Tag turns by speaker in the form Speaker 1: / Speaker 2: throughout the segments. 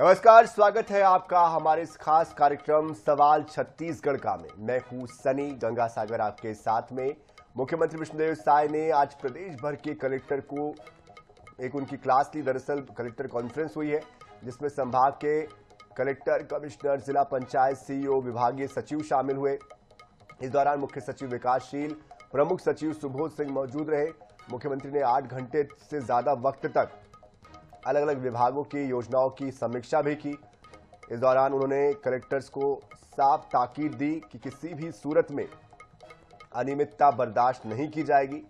Speaker 1: नमस्कार, स्वागत है आपका हमारे इस खास कार्यक्रम सवाल छत्तीसगढ़ का में। मैं हूं सनी गंगासागर आपके साथ में। मुख्यमंत्री विष्णुदेव साय ने आज प्रदेश भर के कलेक्टर को एक उनकी क्लास ली। दरअसल कलेक्टर कॉन्फ्रेंस हुई है जिसमें संभाग के कलेक्टर, कमिश्नर, जिला पंचायत सीईओ, विभागीय सचिव शामिल हुए। इस दौरान मुख्य सचिव विकासशील, प्रमुख सचिव सुबोध सिंह मौजूद रहे। मुख्यमंत्री ने 8 घंटे से ज्यादा वक्त तक अलग अलग विभागों की योजनाओं की समीक्षा भी की। इस दौरान उन्होंने कलेक्टर्स को साफ ताकीद दी कि किसी भी सूरत में अनियमितता बर्दाश्त नहीं की जाएगी।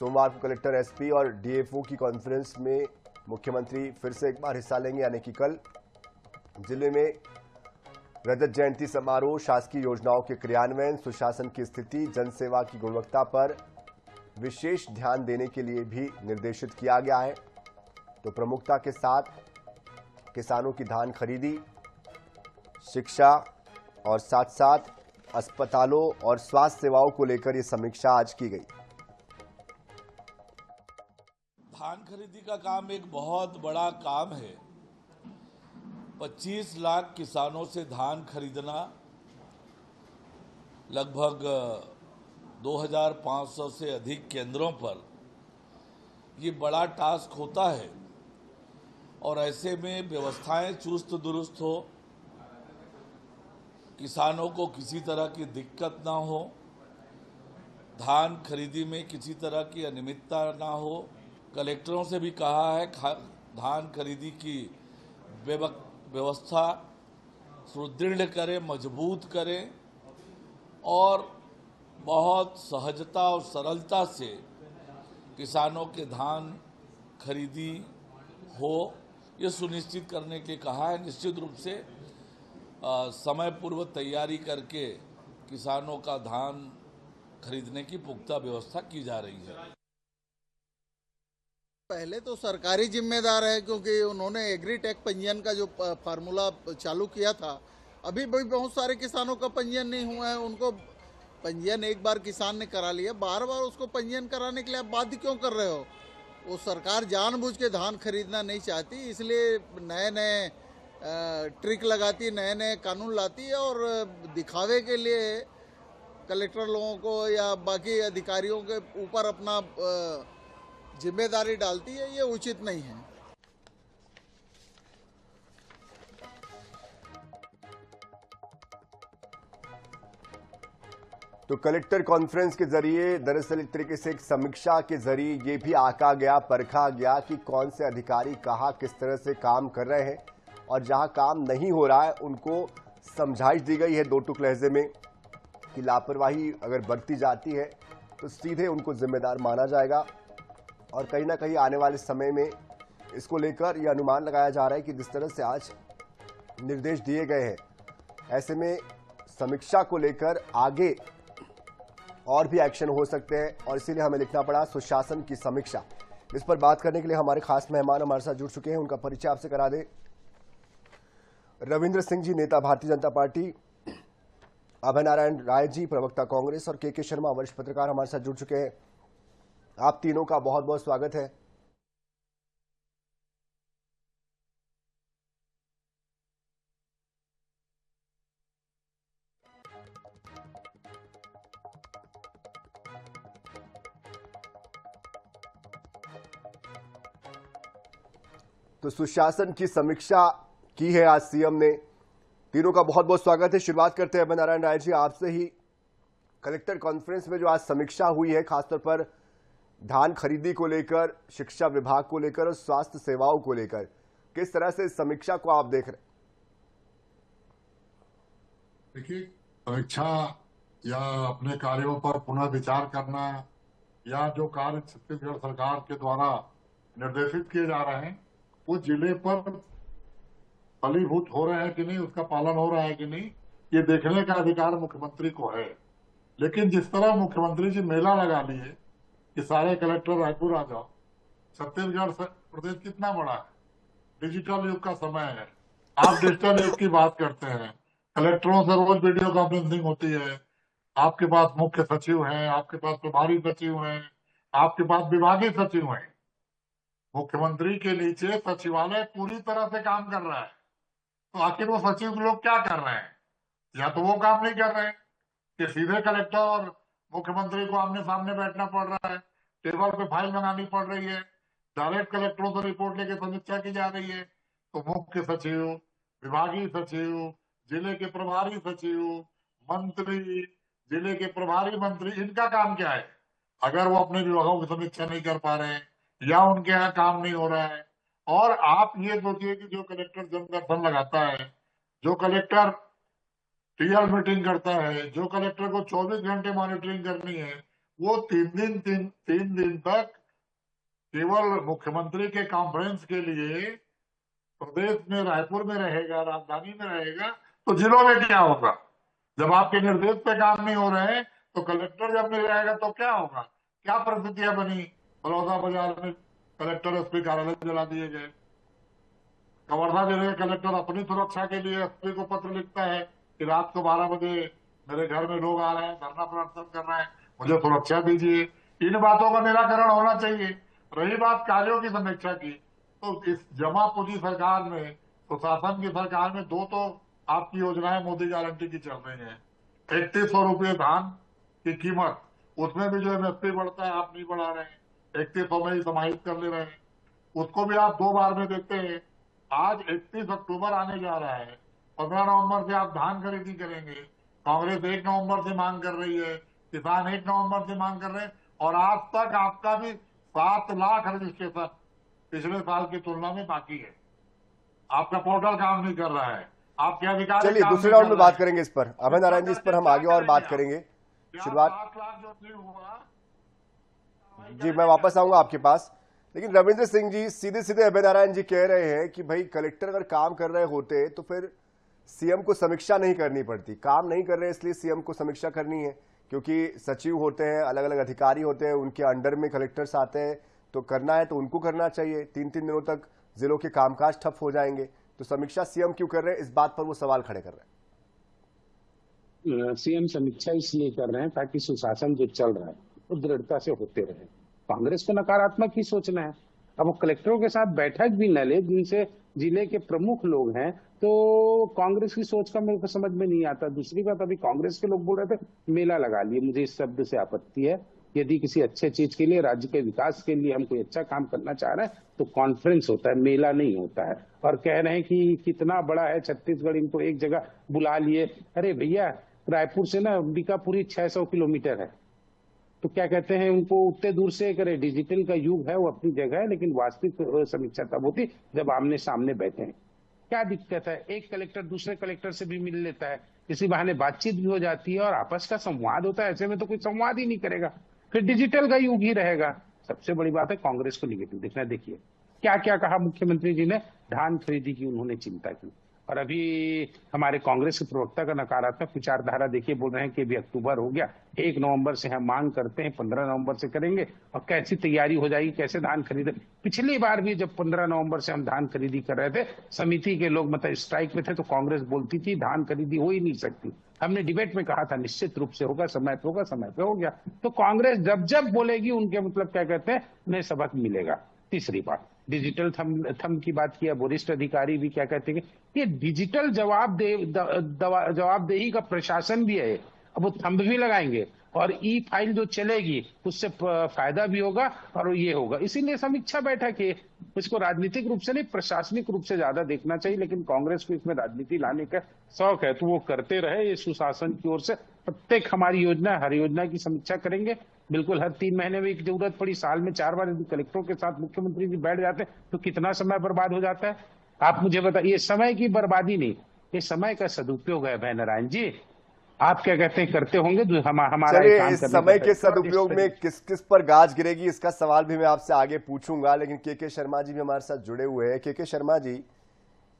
Speaker 1: सोमवार को कलेक्टर, एसपी और डीएफओ की कॉन्फ्रेंस में मुख्यमंत्री फिर से एक बार हिस्सा लेंगे, यानी कि कल। जिले में रजत जयंती समारोह, शासकीय योजनाओं के क्रियान्वयन, सुशासन की स्थिति, जनसेवा की गुणवत्ता पर विशेष ध्यान देने के लिए भी निर्देशित किया गया है। तो प्रमुखता के साथ किसानों की धान खरीदी, शिक्षा और साथ साथ अस्पतालों और स्वास्थ्य सेवाओं को लेकर ये समीक्षा आज की गई।
Speaker 2: धान खरीदी का काम एक बहुत बड़ा काम है। 25 लाख किसानों से धान खरीदना, लगभग 2500 से अधिक केंद्रों पर ये बड़ा टास्क होता है। और ऐसे में व्यवस्थाएं चुस्त दुरुस्त हो, किसानों को किसी तरह की दिक्कत ना हो, धान खरीदी में किसी तरह की अनियमितता ना हो। कलेक्टरों से भी कहा है धान खरीदी की व्यवस्था सुदृढ़ करें, मजबूत करें और बहुत सहजता और सरलता से किसानों के धान खरीदी हो, ये सुनिश्चित करने के कहा है। निश्चित रूप से समय पूर्व तैयारी करके किसानों का धान खरीदने की पुख्ता व्यवस्था की जा रही है।
Speaker 3: पहले तो सरकारी जिम्मेदार है, क्योंकि उन्होंने एग्रीटेक पंजीयन का जो फार्मूला चालू किया था, अभी भी बहुत सारे किसानों का पंजीयन नहीं हुआ है। उनको पंजीयन एक बार किसान ने करा लिया, बार बार उसको पंजीयन कराने के लिए आप बाध्य क्यों कर रहे हो? वो सरकार जानबूझ के धान खरीदना नहीं चाहती, इसलिए नए नए ट्रिक लगाती, नए नए कानून लाती है और दिखावे के लिए कलेक्टर लोगों को या बाकी अधिकारियों के ऊपर अपना जिम्मेदारी डालती है। ये उचित नहीं है।
Speaker 1: तो कलेक्टर कॉन्फ्रेंस के जरिए दरअसल एक तरीके से एक समीक्षा के जरिए ये भी आंका गया, परखा गया कि कौन से अधिकारी कहाँ किस तरह से काम कर रहे हैं, और जहां काम नहीं हो रहा है उनको समझाइश दी गई है दो टुक लहजे में कि लापरवाही अगर बरती जाती है तो सीधे उनको जिम्मेदार माना जाएगा। और कहीं ना कहीं आने वाले समय में इसको लेकर यह अनुमान लगाया जा रहा है कि जिस तरह से आज निर्देश दिए गए हैं, ऐसे में समीक्षा को लेकर आगे और भी एक्शन हो सकते हैं, और इसीलिए हमें लिखना पड़ा सुशासन की समीक्षा। इस पर बात करने के लिए हमारे खास मेहमान हमारे साथ जुड़ चुके हैं। उनका परिचय आपसे करा दे। रविंद्र सिंह जी, नेता भारतीय जनता पार्टी, अभय नारायण राय जी, प्रवक्ता कांग्रेस, और के शर्मा, वरिष्ठ पत्रकार हमारे साथ जुड़ चुके हैं। आप तीनों का बहुत बहुत स्वागत है। तो सुशासन की समीक्षा की है आज सीएम ने। तीनों का बहुत बहुत स्वागत है। शुरुआत करते हैं अभय नारायण राय जी आपसे ही। कलेक्टर कॉन्फ्रेंस में जो आज समीक्षा हुई है, खासतौर पर धान खरीदी को लेकर, शिक्षा विभाग को लेकर और स्वास्थ्य सेवाओं को लेकर, किस तरह से इस समीक्षा को आप देख रहे हैं?
Speaker 4: देखिए, समीक्षा या अपने कार्यों पर पुनः विचार करना या जो कार्य छत्तीसगढ़ सरकार के द्वारा निर्देशित किए जा रहे हैं वो जिले पर फलीभूत हो रहे हैं कि नहीं, उसका पालन हो रहा है कि नहीं, ये देखने का अधिकार मुख्यमंत्री को है। लेकिन जिस तरह मुख्यमंत्री जी मेला लगा लिए कि सारे कलेक्टर रायपुर आ जाओ, छत्तीसगढ़ प्रदेश कितना बड़ा है, डिजिटल युग का समय है, आप डिजिटल युग की बात करते हैं, कलेक्टरों से रोज वीडियो कॉन्फ्रेंसिंग होती है, आपके पास मुख्य सचिव हैं, आपके पास प्रभारी सचिव हैं, आपके पास विभागीय सचिव हैं। मुख्यमंत्री के नीचे सचिवालय पूरी तरह से काम कर रहा है। तो आखिर वो सचिव लोग क्या कर रहे हैं? या तो वो काम नहीं कर रहे हैं कि सीधे कलेक्टर और मुख्यमंत्री को आमने सामने बैठना पड़ रहा है, टेबल पे फाइल मंगानी पड़ रही है, डायरेक्ट कलेक्टरों से रिपोर्ट लेके समीक्षा की जा रही है। तो मुख्य सचिव, विभागीय सचिव, जिले के प्रभारी सचिव, मंत्री, जिले के प्रभारी मंत्री, इनका काम क्या है? अगर वो अपने विभागों की समीक्षा नहीं कर पा रहे हैं या उनके यहाँ काम नहीं हो रहा है। और आप ये सोचिए कि जो कलेक्टर जनदर्शन लगाता है, जो कलेक्टर टीएल मीटिंग करता है, जो कलेक्टर को 24 घंटे मॉनिटरिंग करनी है, वो तीन दिन तक केवल मुख्यमंत्री के कॉन्फ्रेंस के लिए प्रदेश में, रायपुर में रहेगा, राजधानी में रहेगा। तो जिलों में क्या होगा? जब आपके निर्देश पे काम नहीं हो रहे हैं तो कलेक्टर जब नहीं रहेगा तो क्या होगा? क्या परिस्थितियां बनी? बलौदा बाजार में कलेक्टर एसपी कार्यालय जला दिए गए। कवर्धा जिले के कलेक्टर अपनी सुरक्षा के लिए एसपी को पत्र लिखता है कि रात को 12 बजे मेरे घर में लोग आ रहे हैं, धरना प्रदर्शन कर रहे हैं, मुझे सुरक्षा दीजिए। इन बातों का निराकरण होना चाहिए। रही बात कार्यों की समीक्षा की, तो इस जमा पूंजी सरकार में, सुशासन की सरकार में दो तो आपकी योजनाएं मोदी गारंटी की चल रही है। 3100 रुपये धान की कीमत, उसमें भी जो एमएसपी बढ़ता है आप नहीं बढ़ा रहे हैं, 3100 में ही समाहित कर ले रहे हैं। उसको भी आप 2 बार में देते हैं। आज 31 अक्टूबर आने जा रहा है, 15 नवंबर से आप धान खरीदी करेंगे। कांग्रेस 1 नवंबर से मांग कर रही है, किसान 1 नवंबर से मांग कर रहे हैं, और आज तक आपका भी 7 लाख रजिस्ट्रेशन पिछले साल की तुलना में बाकी है। आपका पोर्टल काम नहीं कर रहा है, आपके अधिकारी।
Speaker 1: चलिए दूसरे राउंड में बात करेंगे इस पर। अभय नारायण जी, इस पर हम आगे और बात करेंगे। शुरुआत
Speaker 4: 7 लाख जो नहीं हुआ
Speaker 1: जी, मैं वापस आऊंगा आपके पास, लेकिन रविंद्र सिंह जी, सीधे सीधे अभय नारायण जी कह रहे हैं कि भाई कलेक्टर अगर काम कर रहे होते तो फिर सीएम को समीक्षा नहीं करनी पड़ती। काम नहीं कर रहे इसलिए सीएम को समीक्षा करनी है, क्योंकि सचिव होते हैं, अलग अलग अधिकारी होते हैं, उनके अंडर में कलेक्टर्स आते हैं, तो करना है तो उनको करना चाहिए। 3-3 दिनों तक जिलों के कामकाज ठप हो जाएंगे, तो समीक्षा सीएम क्यों कर रहे हैं, इस बात पर वो सवाल खड़े कर रहे हैं।
Speaker 5: सीएम समीक्षा इसलिए कर रहे हैं ताकि सुशासन जो चल रहा है वो दृढ़ता से होते रहे। कांग्रेस को नकारात्मक ही सोचना है। अब वो कलेक्टरों के साथ बैठक भी न ले जिनसे जिले के प्रमुख लोग हैं, तो कांग्रेस की सोच का मेरे को समझ में नहीं आता। दूसरी बात, अभी कांग्रेस के लोग बोल रहे थे मेला लगा लिए, मुझे इस शब्द से आपत्ति है। यदि किसी अच्छे चीज के लिए, राज्य के विकास के लिए हम कोई अच्छा काम करना चाह रहे हैं तो कॉन्फ्रेंस होता है, मेला नहीं होता है। और कह रहे हैं कि कितना बड़ा है छत्तीसगढ़, इनको एक जगह बुला लिए। अरे भैया, रायपुर से ना बीकापुरी 600 किलोमीटर है, तो क्या कहते हैं, उनको उतने दूर से करे। डिजिटल का युग है, वो अपनी जगह है, लेकिन वास्तविक समीक्षा तब होती जब आमने सामने बैठे हैं। क्या दिक्कत है? एक कलेक्टर दूसरे कलेक्टर से भी मिल लेता है, इसी बहाने बातचीत भी हो जाती है और आपस का संवाद होता है। ऐसे में तो कोई संवाद ही नहीं करेगा, फिर डिजिटल का युग ही रहेगा। सबसे बड़ी बात है कांग्रेस को निगेटिव देखना। देखिए क्या क्या कहा मुख्यमंत्री जी ने, धान खरीदी की उन्होंने चिंता की। और अभी हमारे कांग्रेस के प्रवक्ता का नकारात्मक विचारधारा देखिए, बोल रहे हैं कि अभी अक्टूबर हो गया, 1 नवंबर से हम मांग करते हैं 15 नवंबर से करेंगे, और कैसी तैयारी हो जाएगी, कैसे धान खरीदे। पिछली बार भी जब 15 नवंबर से हम धान खरीदी कर रहे थे, समिति के लोग मतलब स्ट्राइक में थे, तो कांग्रेस बोलती थी धान खरीदी हो ही नहीं सकती। हमने डिबेट में कहा था निश्चित रूप से होगा, समय पे होगा, समय पे हो गया। तो कांग्रेस जब जब बोलेगी उनके मतलब क्या कहते हैं, उन्हें सबक मिलेगा। तीसरी बात, डिजिटल थंब की बात किया, वरिष्ठ अधिकारी भी क्या कहते हैं कि डिजिटल जवाबदेही का प्रशासन भी है। अब वो थंब भी लगाएंगे और ई फाइल जो चलेगी उससे फायदा भी होगा और ये होगा। इसीलिए समीक्षा बैठक है, इसको राजनीतिक रूप से नहीं प्रशासनिक रूप से ज्यादा देखना चाहिए। लेकिन कांग्रेस को इसमें राजनीति लाने का शौक है तो वो करते रहे। ये सुशासन की ओर से प्रत्येक हमारी योजना, हर योजना की समीक्षा करेंगे। बिल्कुल हर 3 महीने में एक जरूरत पड़ी, साल में 4 बार यदि कलेक्टरों के साथ मुख्यमंत्री जी बैठ जाते तो कितना समय बर्बाद हो जाता है। आप मुझे बताइए, ये समय की बर्बादी नहीं, ये समय का सदुपयोग है। अभय नारायण जी, आप क्या कहते हैं, करते होंगे हमारा काम
Speaker 1: इस समय के सदुपयोग में किस किस पर गाज गिरेगी, इसका सवाल भी मैं आपसे आगे पूछूंगा। लेकिन के शर्मा जी भी हमारे साथ जुड़े हुए हैं। के शर्मा जी, ये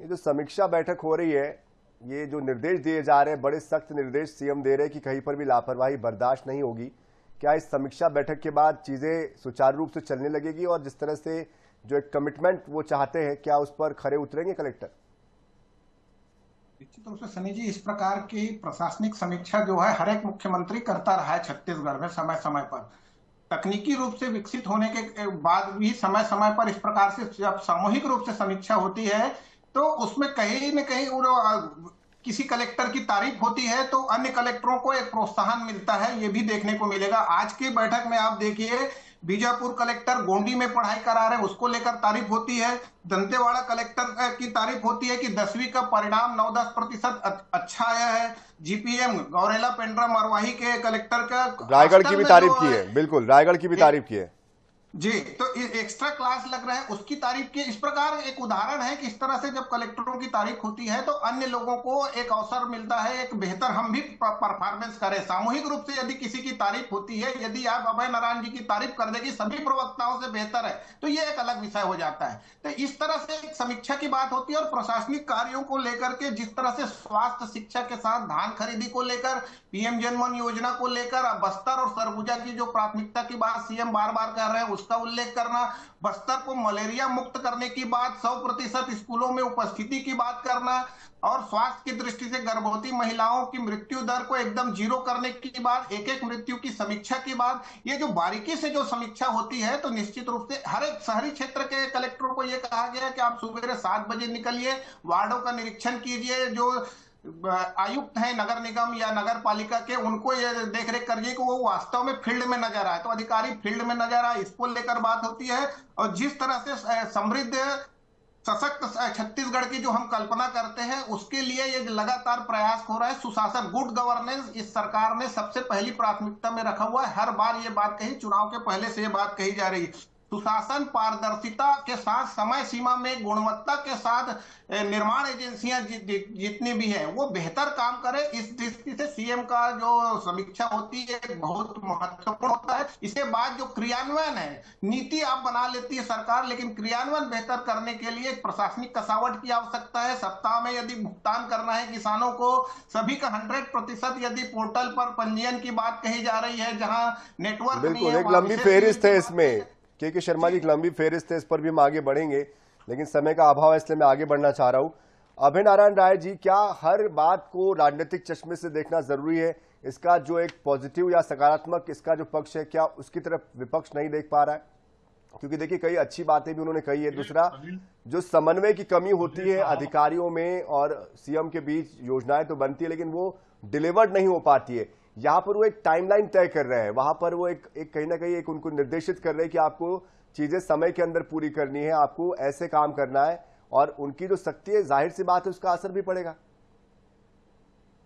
Speaker 1: जो समीक्षा बैठक हो रही है, ये जो निर्देश दिए जा रहे हैं, बड़े सख्त निर्देश सीएम दे रहे हैं कि कहीं पर भी लापरवाही बर्दाश्त नहीं होगी। क्या इस समीक्षा बैठक के बाद चीजें सुचारू रूप से चलने लगेगी और जिस तरह से जो एक कमिटमेंट वो चाहते हैं, क्या उस पर खरे उतरेंगे कलेक्टर?
Speaker 6: निश्चित रूप से सनी जी, इस प्रकार की प्रशासनिक समीक्षा जो है हर एक मुख्यमंत्री करता रहा है छत्तीसगढ़ में समय समय पर। तकनीकी रूप से विकसित होने के बाद भी समय समय पर इस प्रकार से जब सामूहिक रूप से समीक्षा होती है तो उसमें कहीं न कहीं किसी कलेक्टर की तारीफ होती है तो अन्य कलेक्टरों को एक प्रोत्साहन मिलता है, ये भी देखने को मिलेगा। आज की बैठक में आप देखिए, बीजापुर कलेक्टर गोंडी में पढ़ाई करा रहे हैं, उसको लेकर तारीफ होती है। दंतेवाड़ा कलेक्टर की तारीफ होती है कि 10वीं का परिणाम 9-10% अच्छा आया है। जीपीएम गौरेला पेंड्रा मरवाही के कलेक्टर का
Speaker 1: रायगढ़ की भी तारीफ की है, बिल्कुल रायगढ़ की भी तारीफ की है
Speaker 6: जी, तो एक्स्ट्रा क्लास लग रहा है, उसकी तारीफ की। इस प्रकार एक उदाहरण है कि इस तरह से जब कलेक्टरों की तारीफ होती है तो अन्य लोगों को एक अवसर मिलता है, एक बेहतर हम भी परफॉर्मेंस करें। सामूहिक रूप से यदि किसी की तारीफ होती है, यदि आप अभय नारायण जी की तारीफ कर देगी सभी प्रवक्ताओं से बेहतर है, तो ये एक अलग विषय हो जाता है। तो इस तरह से एक समीक्षा की बात होती है। और प्रशासनिक कार्यों को लेकर के जिस तरह से स्वास्थ्य शिक्षा के साथ धान खरीदी को लेकर, पीएम जनमन योजना को लेकर, बस्तर और सरगुजा की जो प्राथमिकता की बात सीएम बार बार कर रहे हैं उसका उल्लेख करना, बस्तर को मलेरिया मुक्त करने की बात, 100% स्कूलों में उपस्थिति की बात करना, और स्वास्थ्य की दृष्टि से गर्भवती महिलाओं की मृत्यु दर को एकदम जीरो करने की बात, एक एक मृत्यु की समीक्षा की बात। ये जो बारीकी से जो समीक्षा होती है तो निश्चित रूप से हर एक शहरी क्षेत्र के कलेक्टरों को यह कहा गया है कि आप सुबह 7 बजे निकलिए, वार्डों का निरीक्षण कीजिए, जो आयुक्त हैं नगर निगम या नगर पालिका के, उनको ये देखरेख करिए कि वो वास्तव में फील्ड में नजर आए, तो अधिकारी फील्ड में नजर आए, इसको लेकर बात होती है। और जिस तरह से समृद्ध सशक्त छत्तीसगढ़ की जो हम कल्पना करते हैं उसके लिए ये लगातार प्रयास हो रहा है। सुशासन, गुड गवर्नेंस इस सरकार ने सबसे पहली प्राथमिकता में रखा हुआ है। हर बार ये बात कही, चुनाव के पहले से ये बात कही जा रही है। सुशासन, पारदर्शिता के साथ, समय सीमा में गुणवत्ता के साथ निर्माण एजेंसियां जितनी भी हैं वो बेहतर काम करें, इस दृष्टि से सीएम का जो समीक्षा होती है बहुत महत्वपूर्ण होता है। इसके बाद जो क्रियान्वयन है, नीति आप बना लेती है सरकार, लेकिन क्रियान्वयन बेहतर करने के लिए प्रशासनिक कसावट की आवश्यकता है। सप्ताह में यदि भुगतान करना है किसानों को, सभी का 100% यदि पोर्टल पर पंजीयन की बात कही जा रही है जहां नेटवर्क नहीं है,
Speaker 1: एक लंबी फेहरिस्त है इसमें, के शर्मा जी, एक लंबी फेहरिस्त है, इस पर भी हम आगे बढ़ेंगे, लेकिन समय का अभाव है इसलिए मैं आगे बढ़ना चाह रहा हूं। अभय नारायण राय जी, क्या हर बात को राजनीतिक चश्मे से देखना जरूरी है? इसका जो एक पॉजिटिव या सकारात्मक इसका जो पक्ष है, क्या उसकी तरफ विपक्ष नहीं देख पा रहा है? क्योंकि देखिए कई अच्छी बातें भी उन्होंने कही है। दूसरा, जो समन्वय की कमी होती है अधिकारियों में और सीएम के बीच, योजनाएं तो बनती है लेकिन वो डिलीवर्ड नहीं हो पाती है। यहाँ पर वो एक टाइमलाइन तय कर रहे हैं, वहां पर वो एक कहीं ना कहीं एक उनको निर्देशित कर रहे हैं कि आपको चीजें समय के अंदर पूरी करनी है, आपको ऐसे काम करना है, और उनकी जो शक्ति है जाहिर सी बात है उसका असर भी पड़ेगा।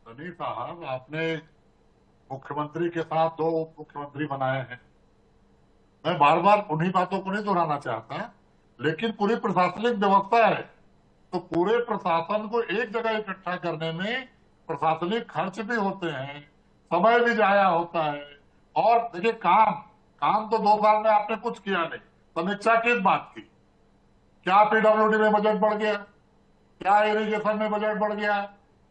Speaker 4: सनी साहब, आपने मुख्यमंत्री के साथ 2 उप मुख्यमंत्री बनाए हैं। मैं बार बार उन्हीं बातों को नहीं दोहराना चाहता, लेकिन पूरी प्रशासनिक व्यवस्था है, तो पूरे प्रशासन को एक जगह इकट्ठा करने में प्रशासनिक खर्च भी होते हैं, समय भी जाया होता है। और देखिए काम तो 2 साल में आपने कुछ किया नहीं। समीक्षा किस बात की? क्या पीडब्ल्यूडी में बजट बढ़ गया? क्या इरिगेशन में बजट बढ़ गया?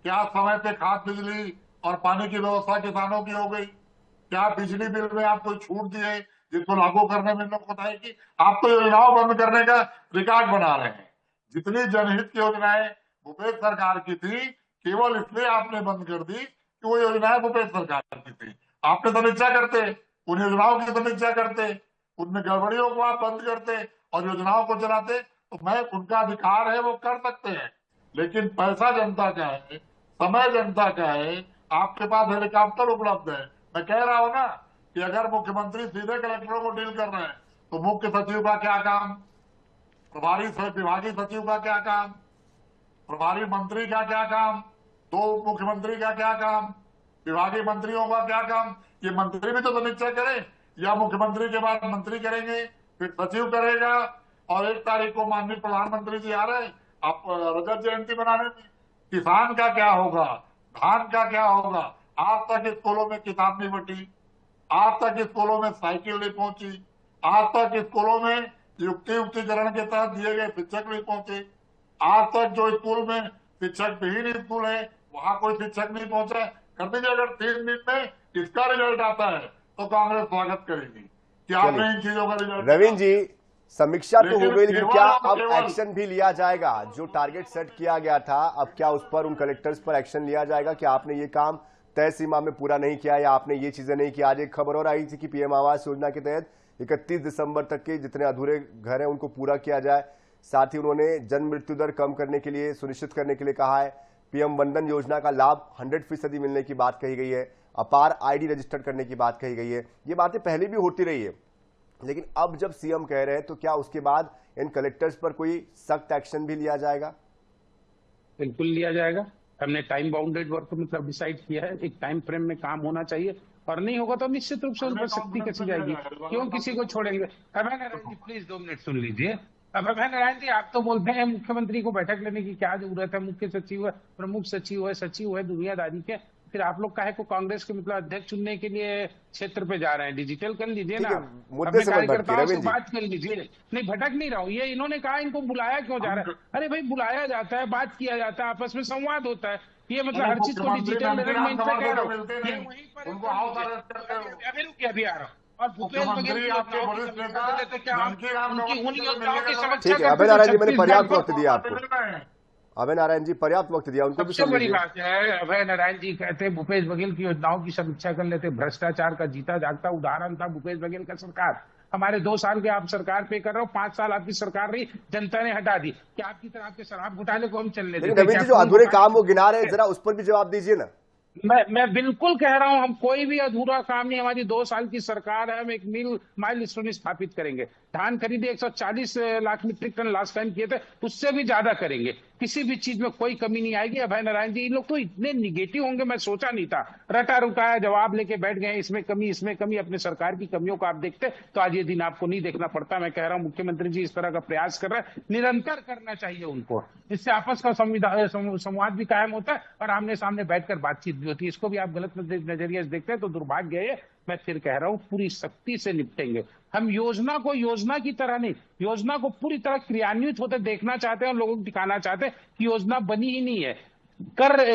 Speaker 4: क्या समय पे खाद, बिजली और पानी की व्यवस्था किसानों की हो गई? क्या बिजली बिल में आप कोई छूट दिए जिसको लागू करने में लोग बताए कि आप तो योजनाओं बंद करने का रिकॉर्ड बना रहे हैं। जितनी जनहित की योजनाएं भूपेश सरकार की थी, केवल इसलिए आपने बंद कर दी कि वो योजनाएं भूपेश सरकार की थी। आपने समीक्षा करते, उन योजनाओं की समीक्षा करते, उनमें गड़बड़ियों को आप बंद करते और योजनाओं को चलाते, तो मैं उनका अधिकार है, वो कर सकते हैं। लेकिन पैसा जनता का है, समय जनता का है, आपके पास हेलीकॉप्टर उपलब्ध है। मैं कह रहा हूं ना कि अगर मुख्यमंत्री सीधे कलेक्टरों को डील कर रहे हैं तो मुख्य सचिव का क्या काम, प्रभारी विभागीय सचिव का क्या काम, प्रभारी मंत्री का क्या काम, 2 मुख्यमंत्री का क्या काम, विभागीय मंत्रियों का क्या काम? ये मंत्री भी तो समीक्षा करें, या मुख्यमंत्री के बाद मंत्री करेंगे, फिर सचिव करेगा, और 1 तारीख को माननीय प्रधानमंत्री जी आ रहे, आप रजत जयंती मनाने में किसान का क्या होगा, धान का क्या होगा? आज तक स्कूलों में किताब नहीं बटी, आज तक स्कूलों में साइकिल नहीं पहुंची, आज तक स्कूलों में युक्तिकरण के तहत दिए गए शिक्षक नहीं पहुंचे, आज तक जो स्कूल में शिक्षक विहीन स्कूल है वहां कोई शिक्षक नहीं पहुंचा। कर दीजिए, अगर 3 दिन में इसका रिजल्ट आता है तो कांग्रेस स्वागत करेगी कि आपने इन चीजों का रिजल्ट।
Speaker 1: रविंद्र जी, समीक्षा तो हो गई, लेकिन क्या अब एक्शन भी लिया जाएगा? जो टारगेट सेट किया गया था, अब क्या उस पर, उन कलेक्टर्स पर एक्शन लिया जाएगा कि आपने ये काम तय सीमा में पूरा नहीं किया या आपने ये चीजें नहीं की? आज एक खबर और आई थी कि पीएम आवास योजना के तहत 31 दिसंबर तक के जितने अधूरे घर हैं उनको पूरा किया जाए। साथ ही उन्होंने जन्म मृत्यु दर कम करने के लिए, सुनिश्चित करने के लिए कहा है। पीएम वंदन योजना का लाभ 100% मिलने की बात कही गई है। अपार आईडी रजिस्टर करने की बात कही गई है। ये बातें पहले भी होती रही है, लेकिन अब जब सीएम कह रहे हैं तो क्या उसके बाद इन कलेक्टर्स पर कोई सख्त एक्शन भी लिया जाएगा?
Speaker 5: बिल्कुल लिया जाएगा। हमने टाइम बाउंडेड वर्क मतलब डिसाइड किया है, एक टाइम फ्रेम में काम होना चाहिए, और नहीं होगा तो निश्चित रूप से उन पर सख्ती कसी जाएगी। क्यों किसी को छोड़ेंगे? अभय नारायण जी प्लीज 2 मिनट सुन लीजिए। अब अभय नारायण जी, आप तो बोलते हैं मुख्यमंत्री को बैठक लेने की क्या जरूरत है, मुख्य सचिव है, प्रमुख सचिव है दुनियादारी के, फिर आप लोग काहे को कांग्रेस के मतलब अध्यक्ष चुनने के लिए क्षेत्र पे जा रहे हैं? डिजिटल कर लीजिए ना,
Speaker 1: मुद्दे से
Speaker 5: कार्यकर्ताओं से बात कर लीजिए। नहीं, भटक नहीं रहा हूँ। ये इन्होंने कहा इनको बुलाया क्यों जा रहा है? अरे भाई, बुलाया जाता है, बात किया जाता है, आपस में संवाद होता है। ये मतलब हर चीज को डिजिटल अरेंजमेंट से कह रहा हूँ, ये वहीं पर अभी रुकिए, अभी आ रहा हूँ। और भूपेश बघेल की योजनाओं की समीक्षा कर लेते क्या? उनकी उन योजनाओं की समीक्षा करते?
Speaker 1: अभय नारायण जी, मैंने पर्याप्त वक्त दिया आपको। अभय नारायण जी पर्याप्त वक्त दिया, उनको भी
Speaker 5: सबसे बड़ी बात है, अभय नारायण जी कहते हैं भूपेश बघेल की योजनाओं की समीक्षा कर लेते। भ्रष्टाचार का जीता जागता उदाहरण था भूपेश बघेल का सरकार। हमारे 2 साल के आप सरकार पे कर रहे हो, 5 साल आपकी सरकार रही, जनता ने हटा दी। क्या आपकी तरह आपके शराब घोटाले को हम चलने देते?
Speaker 1: नवीन जी, जो अधूरे काम वो गिना रहे हैं, जरा उस पर भी जवाब दीजिए ना।
Speaker 5: मैं बिल्कुल कह रहा हूं, हम कोई भी अधूरा काम नहीं, हमारी 2 साल की सरकार है, हम एक माइलस्टोन स्थापित करेंगे। धान खरीदी 140 lakh metric ton last time किए थे, उससे भी ज्यादा करेंगे। किसी भी चीज में कोई कमी नहीं आएगी। अभय नारायण जी, इन लोग तो इतने निगेटिव होंगे, मैं सोचा नहीं था। रटा रुटाया जवाब लेके बैठ गए, इसमें कमी। अपने सरकार की कमियों को आप देखते तो आज ये दिन आपको नहीं देखना पड़ता। मैं कह रहा हूं मुख्यमंत्री जी इस तरह का प्रयास कर रहे हैं, निरंतर करना चाहिए उनको। इससे आपस का संवाद भी कायम होता है और आमने सामने बैठकर बातचीत भी होती है। इसको भी आप गलत नजरिए से देखते हैं तो दुर्भाग्य है। मैं फिर कह रहा हूं, पूरी सख्ती से निपटेंगे हम। योजना को योजना की तरह नहीं, योजना को पूरी तरह क्रियान्वित होते देखना चाहते हैं और लोगों को दिखाना चाहते हैं कि योजना बनी ही नहीं है,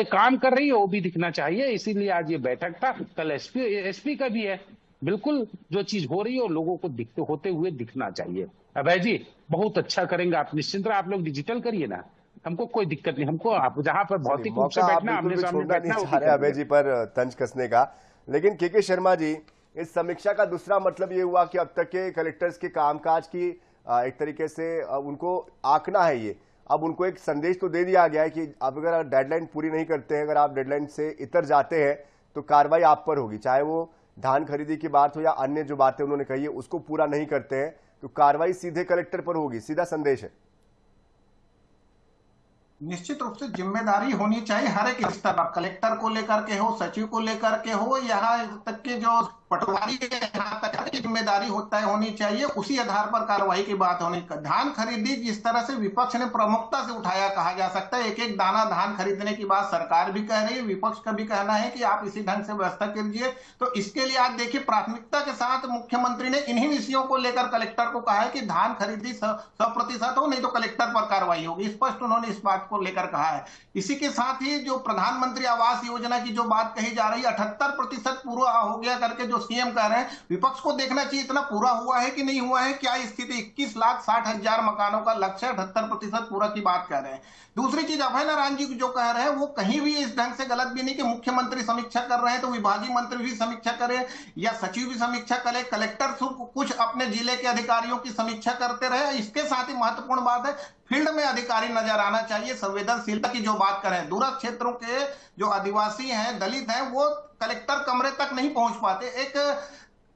Speaker 5: काम कर रही है, वो भी दिखना चाहिए। इसीलिए आज ये बैठक था। कल एसपी का भी है। बिल्कुल जो चीज हो रही है वो लोगों को दिखते होते हुए दिखना चाहिए। अभय जी बहुत अच्छा करेंगे, आप निश्चिंत रहे। आप लोग डिजिटल करिए ना, हमको कोई दिक्कत नहीं। हमको आप जहां पर भौतिक रूप से बैठना, आमने सामने बैठना,
Speaker 1: अभय जी पर तंज कसने का। लेकिन के शर्मा जी, इस समीक्षा का दूसरा मतलब ये हुआ कि अब तक के कलेक्टर्स के कामकाज की एक तरीके से उनको आंकना है। ये अब उनको एक संदेश तो दे दिया गया है कि आप अगर डेडलाइन पूरी नहीं करते हैं, अगर आप डेडलाइन से इतर जाते हैं तो कार्रवाई आप पर होगी। चाहे वो धान खरीदी की बात हो या अन्य जो बातें उन्होंने कही है, उसको पूरा नहीं करते हैं तो कार्रवाई सीधे कलेक्टर पर होगी। सीधा संदेश है।
Speaker 6: निश्चित रूप से जिम्मेदारी होनी चाहिए हर एक स्तर पर, कलेक्टर को लेकर के हो, सचिव को लेकर के हो, यहाँ तक के जो पटवारी है, यहाँ तक की जिम्मेदारी होनी चाहिए। उसी आधार पर कार्रवाई की बात होनी। धान खरीदी जिस तरह से विपक्ष ने प्रमुखता से उठाया, कहा जा सकता है एक एक दाना धान खरीदने की बात सरकार भी कह रही है, विपक्ष का भी कहना है कि आप इसी ढंग से व्यवस्था कीजिए। तो इसके लिए आज देखिए प्राथमिकता के साथ मुख्यमंत्री ने इन्हीं विषयों को लेकर कलेक्टर को कहा है कि धान खरीदी 100% हो, नहीं तो कलेक्टर पर कार्रवाई होगी। स्पष्ट उन्होंने इस बात को लेकर कहा है। इसी के साथ ही जो प्रधानमंत्री आवास योजना की जो बात कही जा रही है, 78% पूरा हो गया करके जो सीएम कह रहे हैं, विपक्ष को देखना चाहिए इतना पूरा हुआ है कि नहीं हुआ है, क्या स्थिति। 21,60,000 मकानों का लक्ष्य, 78% पूरा की बात कर रहे हैं। दूसरी चीज, अभय नारायण जी जो कह रहे हैं वो कहीं भी इस ढंग से गलत भी नहीं कि मुख्यमंत्री समीक्षा कर रहे हैं तो विभागीय मंत्री भी समीक्षा करे या सचिव भी समीक्षा करे, कलेक्टर कुछ अपने जिले के अधिकारियों की समीक्षा करते रहे। इसके साथ ही महत्वपूर्ण बात है, फील्ड में अधिकारी नजर आना चाहिए। संवेदनशीलता की जो बात करें, दूरस्थ क्षेत्रों के जो आदिवासी हैं, दलित हैं, वो कलेक्टर कमरे तक नहीं पहुंच पाते। एक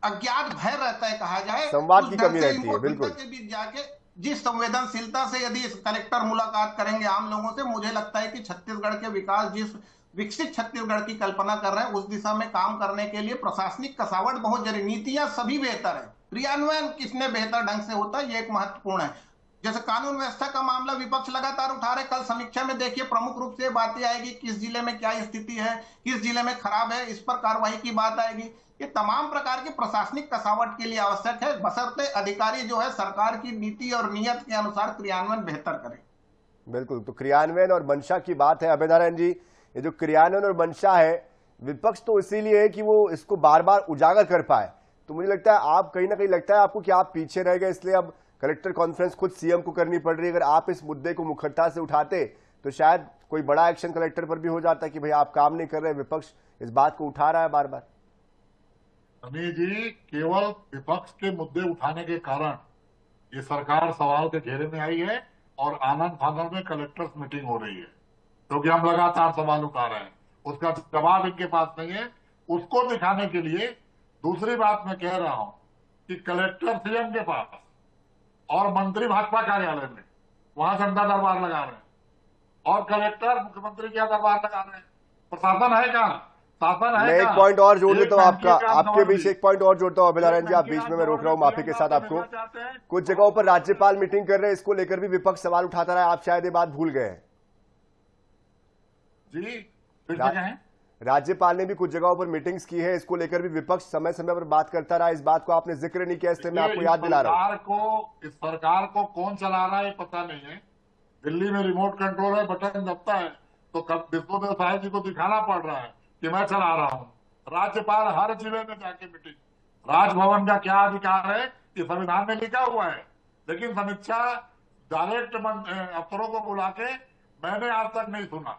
Speaker 6: अज्ञात भय रहता है, कहा जाए
Speaker 1: संवाद की कमी रहती है। बिल्कुल
Speaker 6: के बीच जाके जिस संवेदनशीलता से यदि कलेक्टर मुलाकात करेंगे आम लोगों से, मुझे लगता है कि छत्तीसगढ़ के विकास, जिस विकसित छत्तीसगढ़ की कल्पना कर रहे हैं, उस दिशा में काम करने के लिए प्रशासनिक कसावट बहुत जरूरी। नीतियां सभी बेहतर है, क्रियान्वयन किसने बेहतर ढंग से होता है, ये एक महत्वपूर्ण है। जैसे कानून व्यवस्था का मामला विपक्ष लगातार उठा रहे, कल समीक्षा में देखिए प्रमुख रूप से बातें आएगी, किस जिले में क्या स्थिति है, किस जिले में खराब है, इस पर कार्रवाई की बात आएगी। ये तमाम प्रकार की प्रशासनिक कसावट के लिए आवश्यक है, बशर्ते अधिकारी जो है सरकार की नीति और नियत के अनुसार क्रियान्वयन बेहतर करें।
Speaker 1: बिल्कुल, तो क्रियान्वयन और मंशा की बात है। अभय नारायण जी, ये जो क्रियान्वयन और मंशा है, विपक्ष तो इसीलिए है कि वो इसको बार बार उजागर कर पाए। तो मुझे लगता है आप कहीं ना कहीं लगता है आपको कि आप पीछे रह गए, इसलिए अब कलेक्टर कॉन्फ्रेंस खुद सीएम को करनी पड़ रही है। अगर आप इस मुद्दे को मुखरता से उठाते तो शायद कोई बड़ा एक्शन कलेक्टर पर भी हो जाता कि भाई आप काम नहीं कर रहे, विपक्ष इस बात को उठा रहा है बार बार।
Speaker 4: सनी जी, केवल विपक्ष के मुद्दे उठाने के कारण ये सरकार सवाल के घेरे में आई है, और आनंद फानंद में कलेक्टर्स मीटिंग हो रही है, क्योंकि हम लगातार सवाल उठा रहे हैं, उसका जवाब इनके पास नहीं है। उसको दिखाने के लिए दूसरी बात मैं कह रहा हूं कि कलेक्टर सीएम के पास और मंत्री भाजपा कार्यालय में, वहां जनता दरबार लगा रहे हैं, और कलेक्टर मुख्यमंत्री के दरबार लगा रहे हैं। प्रशासन है कहां? शासन है
Speaker 1: मैं एक
Speaker 4: कहां?
Speaker 1: पॉइंट और जोड़ देता हूं आपका,
Speaker 4: एक
Speaker 1: आपके बीच
Speaker 4: गवर्नमेंट
Speaker 1: एक पॉइंट और जोड़ता हूं अभिनारायण जी, आप
Speaker 4: एक
Speaker 1: बीच में मैं
Speaker 4: गवर्नमेंट
Speaker 1: रोक रहा हूं माफी के साथ आपको।
Speaker 4: चाहते हैं।
Speaker 1: कुछ जगहों पर राज्यपाल मीटिंग कर रहे हैं, इसको लेकर भी विपक्ष सवाल उठाता रहा है, आप शायद ये बात भूल गए हैं।
Speaker 4: जी, किस जगह है?
Speaker 1: राज्यपाल ने भी कुछ जगहों पर मीटिंग्स की है, इसको लेकर भी विपक्ष समय समय पर बात करता रहा। इस बात को आपने जिक्र नहीं किया, इसलिए मैं आपको याद दिला रहा हूं।
Speaker 4: इस सरकार को कौन चला रहा है पता नहीं है। दिल्ली में रिमोट कंट्रोल है, बटन दबता है तो कब विष्णुदेव साय जी को दिखाना पड़ रहा है कि मैं चला रहा हूं। राज्यपाल हर जिले में जाके मीटिंग, राजभवन का क्या अधिकार है कि संविधान में लिखा हुआ है, लेकिन समीक्षा डायरेक्ट अफसरों को बुला के मैंने आज तक नहीं सुना।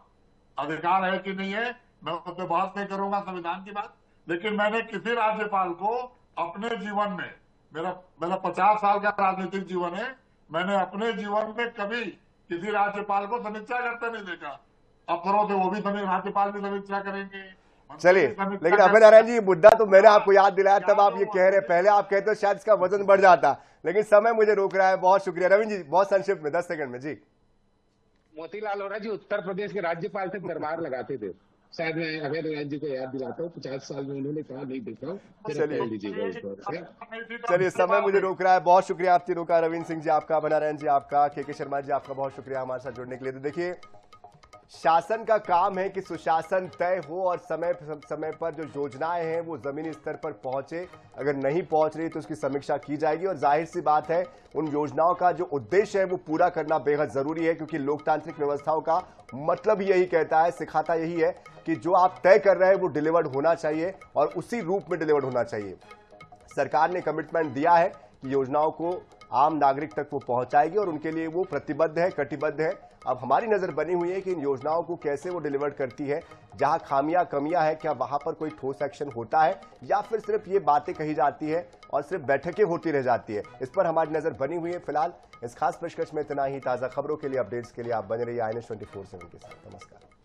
Speaker 4: अधिकार है कि नहीं है मैं उस पर बात नहीं करूंगा, संविधान की बात, लेकिन मैंने किसी राज्यपाल को अपने जीवन में, मेरा 50 साल का राजनीतिक जीवन है, मैंने अपने जीवन में कभी किसी राज्यपाल को समीक्षा करते नहीं देखा। अफसरों से वो भी राज्यपाल भी समीक्षा करेंगे।
Speaker 1: चलिए, लेकिन अभिनारायण जी ये मुद्दा तो मैंने आपको याद दिलाया, तब आप ये कह रहे, पहले आप कहते हो शायद इसका वजन बढ़ जाता, लेकिन समय मुझे रोक रहा है। बहुत शुक्रिया रविंद्र जी, बहुत संक्षिप्त में 10 सेकंड में जी।
Speaker 5: मोतीलाल वोरा जी उत्तर प्रदेश के राज्यपाल से दरबार लगाते थे, शायद मैं अभिनारायण जी को याद दिलाता हूँ, 50 साल में उन्होंने कहा नहीं देखा।
Speaker 1: चलिए, समय मुझे रोक रहा है। बहुत शुक्रिया आप तीनों का, रविंद्र सिंह जी आपका, अभिनारायण जी आपका, के शर्मा जी आपका, बहुत शुक्रिया हमारे साथ जुड़ने के लिए। तो देखिए, शासन का काम है कि सुशासन तय हो और समय पर जो योजनाएं हैं वो जमीनी स्तर पर पहुंचे। अगर नहीं पहुंच रही तो उसकी समीक्षा की जाएगी, और जाहिर सी बात है उन योजनाओं का जो उद्देश्य है वो पूरा करना बेहद जरूरी है, क्योंकि लोकतांत्रिक व्यवस्थाओं का मतलब यही कहता है, सिखाता यही है कि जो आप तय कर रहे हैं वो डिलीवर्ड होना चाहिए और उसी रूप में डिलीवर्ड होना चाहिए। सरकार ने कमिटमेंट दिया है कि योजनाओं को आम नागरिक तक वो पहुंचाएगी और उनके लिए वो प्रतिबद्ध है, कटिबद्ध है। अब हमारी नजर बनी हुई है कि इन योजनाओं को कैसे वो डिलीवर करती है, जहां खामियां कमियां है, क्या वहां पर कोई ठोस एक्शन होता है या फिर सिर्फ ये बातें कही जाती है और सिर्फ बैठकें होती रह जाती है। इस पर हमारी नजर बनी हुई है। फिलहाल इस खास पेशकश में इतना ही। ताजा खबरों के लिए, अपडेट्स के लिए आप बने रहिए INS 24/7 के साथ। नमस्कार।